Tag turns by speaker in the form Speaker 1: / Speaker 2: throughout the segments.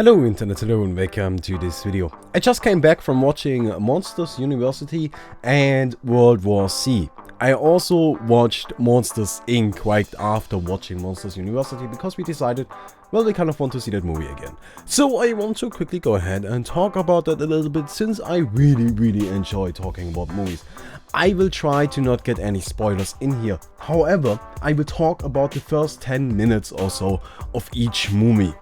Speaker 1: Hello internet, hello and welcome to this video. I just came back from watching Monsters University and World War C. I also watched Monsters Inc. right after watching Monsters University because we decided, well, we kind of want to see that movie again. So I want to quickly go ahead and talk about that a little bit since I really enjoy talking about movies. I will try to not get any spoilers in here. However, I will talk about the first 10 minutes or so of each movie.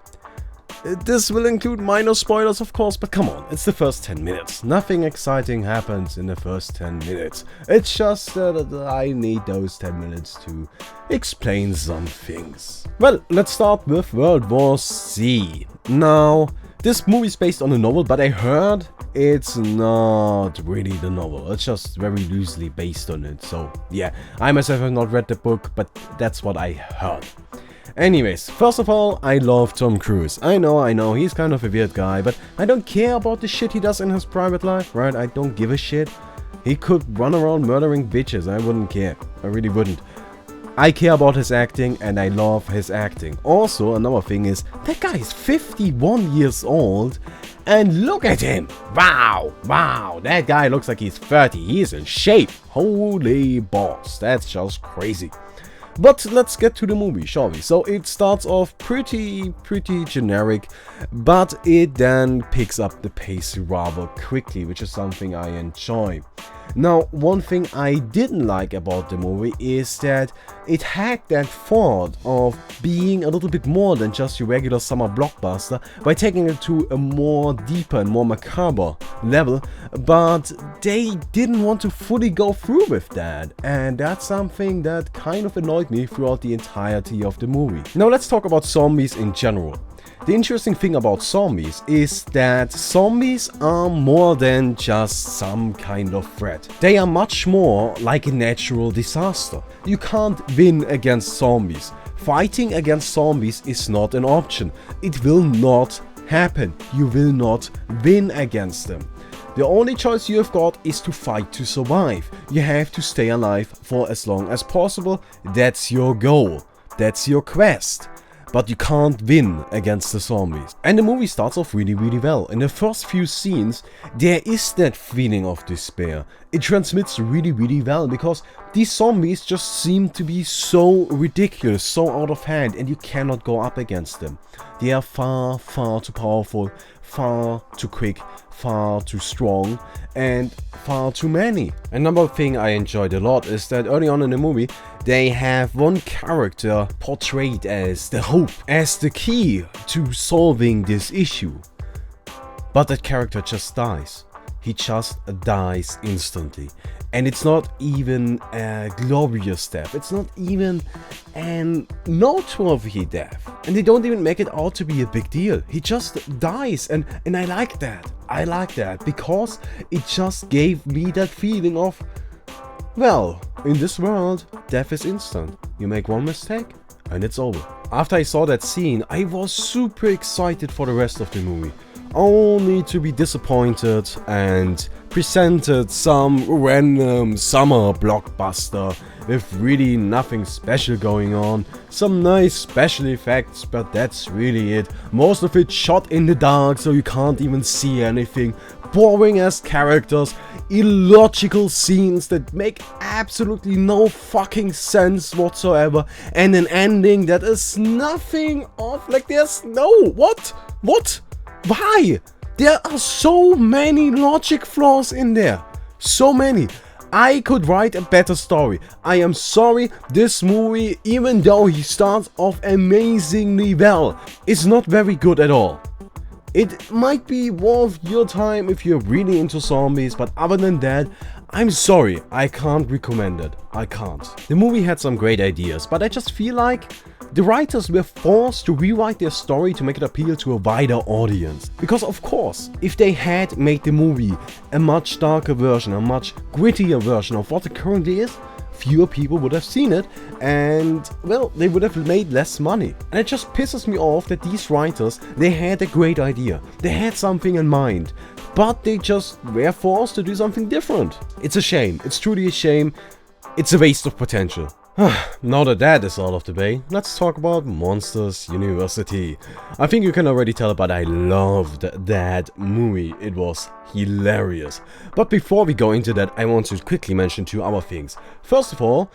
Speaker 1: This will include minor spoilers, of course, but come on, it's the first 10 minutes. Nothing exciting happens in the first 10 minutes. It's just that I need those 10 minutes to explain some things. Well, let's start with World War C. Now, this movie is based on a novel, but I heard it's not really the novel. It's just very loosely based on it. So, yeah, I myself have not read the book, but that's what I heard. Anyways, first of all, I love Tom Cruise. I know, he's kind of a weird guy, but I don't care about the shit he does in his private life, right? I don't give a shit. He could run around murdering bitches, I wouldn't care. I really wouldn't. I care about his acting, and I love his acting. Also, another thing is, that guy is 51 years old, and look at him! Wow, that guy looks like he's 30. He's in shape. Holy balls, that's just crazy. But let's get to the movie, shall we? So it starts off pretty generic, but it then picks up the pace rather quickly, which is something I enjoy. Now, one thing I didn't like about the movie is that it had that thought of being a little bit more than just your regular summer blockbuster by taking it to a more deeper and more macabre level, but they didn't want to fully go through with that, and that's something that kind of annoyed me throughout the entirety of the movie. Now let's talk about zombies in general. The interesting thing about zombies is that zombies are more than just some kind of threat. They are much more like a natural disaster. You can't win against zombies. Fighting against zombies is not an option. It will not happen. You will not win against them. The only choice you have got is to fight to survive. You have to stay alive for as long as possible. That's your goal. That's your quest. But you can't win against the zombies. And the movie starts off really well. In the first few scenes, there is that feeling of despair. It transmits really well because these zombies just seem to be so ridiculous, so out of hand, and you cannot go up against them. They are far too powerful, far too quick, far too strong, and far too many. Another thing I enjoyed a lot is that early on in the movie, they have one character portrayed as the hope, as the key to solving this issue. But that character just dies. He just dies instantly. And it's not even a glorious death. It's not even a noteworthy death. And they don't even make it out to be a big deal. He just dies. And I like that. I like that because it just gave me that feeling of, well, in this world, death is instant. You make one mistake and it's over. After I saw that scene, I was super excited for the rest of the movie. Only to be disappointed and presented some random summer blockbuster with really nothing special going on. Some nice special effects, but that's really it. Most of it shot in the dark, so you can't even see anything. Boring ass characters, illogical scenes that make absolutely no fucking sense whatsoever, and an ending that is nothing of, like, there's no, what? Why? There are so many logic flaws in there. So many. I could write a better story. I am sorry, this movie, even though he starts off amazingly well, is not very good at all. It might be worth your time if you're really into zombies, but other than that, I'm sorry, I can't recommend it. I can't. The movie had some great ideas, but I just feel like the writers were forced to rewrite their story to make it appeal to a wider audience. Because of course, if they had made the movie a much darker version, a much grittier version of what it currently is, fewer people would have seen it and, well, they would have made less money. And it just pisses me off that these writers, they had a great idea. They had something in mind, but they just were forced to do something different. It's a shame. It's truly a shame. It's a waste of potential. Now that that is out of the way, let's talk about Monsters University. I think you can already tell, but I loved that movie. It was hilarious. But before we go into that, I want to quickly mention two other things. First of all,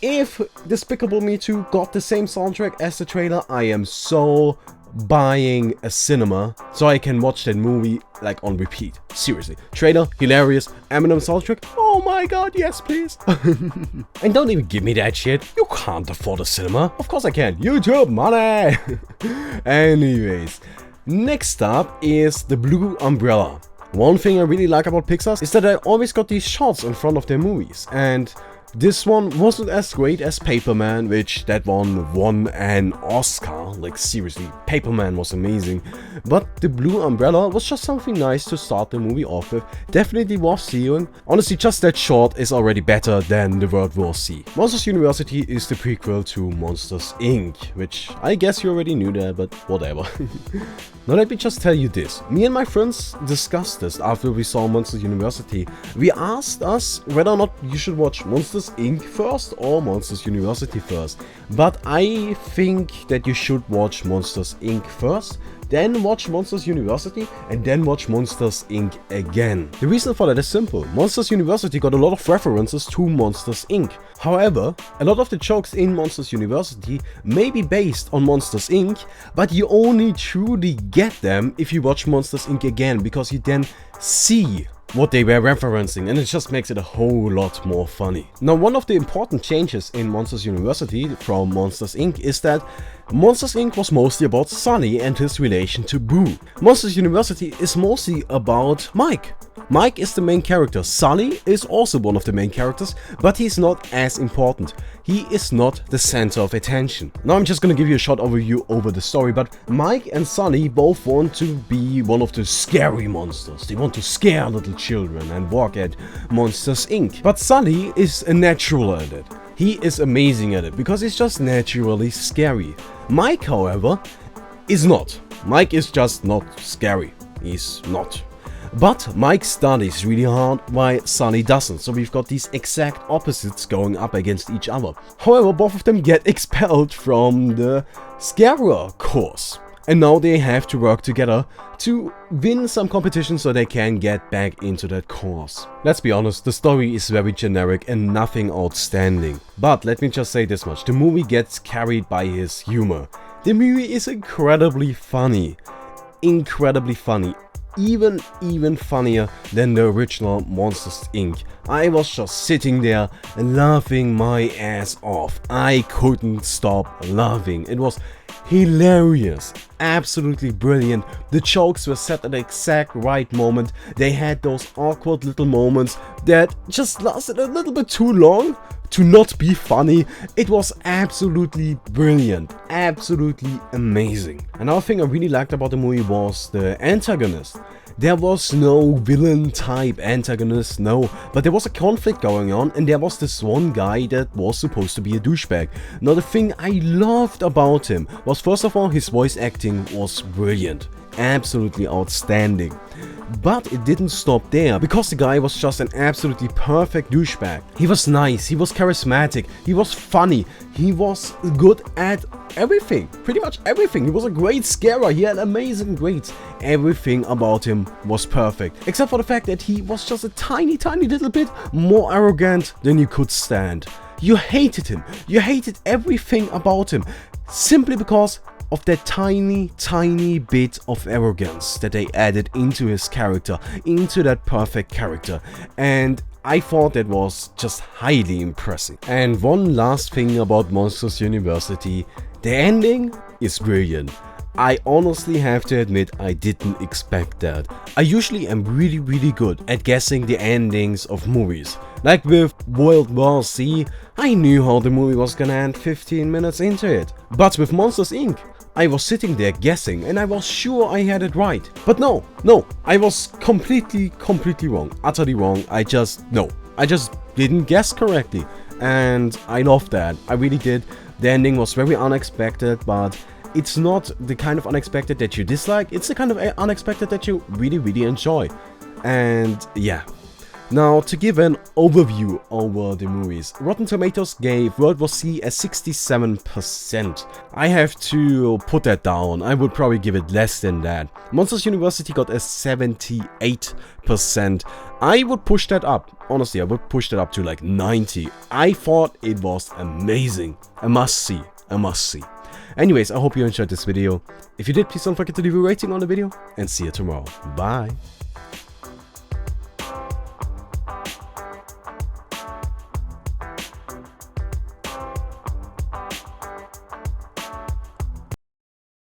Speaker 1: if Despicable Me 2 got the same soundtrack as the trailer, I am so buying a cinema so I can watch that movie like on repeat. Seriously. Trailer, hilarious. Eminem soundtrack, oh my god, yes please. And don't even give me that shit. You can't afford a cinema. Of course I can. YouTube money. Anyways, next up is the Blue Umbrella. One thing I really like about Pixar is that I always got these shots in front of their movies, and this one wasn't as great as Paperman, which that one won an Oscar. Like seriously, Paperman was amazing. But the Blue Umbrella was just something nice to start the movie off with. Definitely worth seeing. Honestly, just that short is already better than the World War C. Monsters University is the prequel to Monsters Inc., which I guess you already knew that, but whatever. Now let me just tell you this. Me and my friends discussed this after we saw Monsters University. We asked us whether or not you should watch Monsters Inc. first or Monsters University first. But I think that you should watch Monsters Inc. first, then watch Monsters University, and then watch Monsters Inc. again. The reason for that is simple. Monsters University got a lot of references to Monsters Inc. However, a lot of the jokes in Monsters University may be based on Monsters Inc., but you only truly get them if you watch Monsters Inc. again, because you then see what they were referencing, and it just makes it a whole lot more funny. Now, one of the important changes in Monsters University from Monsters Inc. is that Monsters Inc. was mostly about Sonny and his relation to Boo. Monsters University is mostly about Mike. Mike is the main character. Sully is also one of the main characters, but he's not as important. He is not the center of attention. Now I'm just gonna give you a short overview over the story, but Mike and Sully both want to be one of the scary monsters. They want to scare little children and work at Monsters Inc. But Sully is a natural at it. He is amazing at it because he's just naturally scary. Mike, however, is not. Mike is just not scary. He's not. But Mike studies really hard while Sully doesn't, so we've got these exact opposites going up against each other. However, both of them get expelled from the Scarer course, and now they have to work together to win some competition so they can get back into that course. Let's be honest, the story is very generic and nothing outstanding. But let me just say this much, the movie gets carried by his humor. The movie is incredibly funny. Incredibly funny. Even funnier than the original Monsters Inc. I was just sitting there laughing my ass off. I couldn't stop laughing. It was hilarious, absolutely brilliant. The jokes were set at the exact right moment. They had those awkward little moments that just lasted a little bit too long to not be funny. It was absolutely brilliant, absolutely amazing. Another thing I really liked about the movie was the antagonist. There was no villain type antagonist, no, but there was a conflict going on, and there was this one guy that was supposed to be a douchebag. Now the thing I loved about him was, first of all, his voice acting was brilliant, absolutely outstanding. But it didn't stop there, because the guy was just an absolutely perfect douchebag. He was nice, he was charismatic, he was funny, he was good at everything, pretty much everything. He was a great scarer, he had amazing grades. Everything about him was perfect, except for the fact that he was just a tiny little bit more arrogant than you could stand. You hated him, you hated everything about him, simply because of that tiny bit of arrogance that they added into his character, into that perfect character, and I thought that was just highly impressive. And one last thing about Monsters University, the ending is brilliant. I honestly have to admit I didn't expect that. I usually am really good at guessing the endings of movies. Like with World War C, I knew how the movie was gonna end 15 minutes into it. But with Monsters Inc., I was sitting there guessing and I was sure I had it right. But no, I was completely wrong, utterly wrong. I just didn't guess correctly. And I loved that, I really did. The ending was very unexpected, but it's not the kind of unexpected that you dislike, it's the kind of unexpected that you really enjoy. And yeah, Now, to give an overview over the movies, Rotten Tomatoes gave World War C a 67%. I have to put that down, I would probably give it less than that. Monsters University got a 78%. I would push that up, honestly, I would push that up to like 90. I thought it was amazing, a must see, a must see. Anyways, I hope you enjoyed this video. If you did, please don't forget to leave a rating on the video, and see you tomorrow. Bye.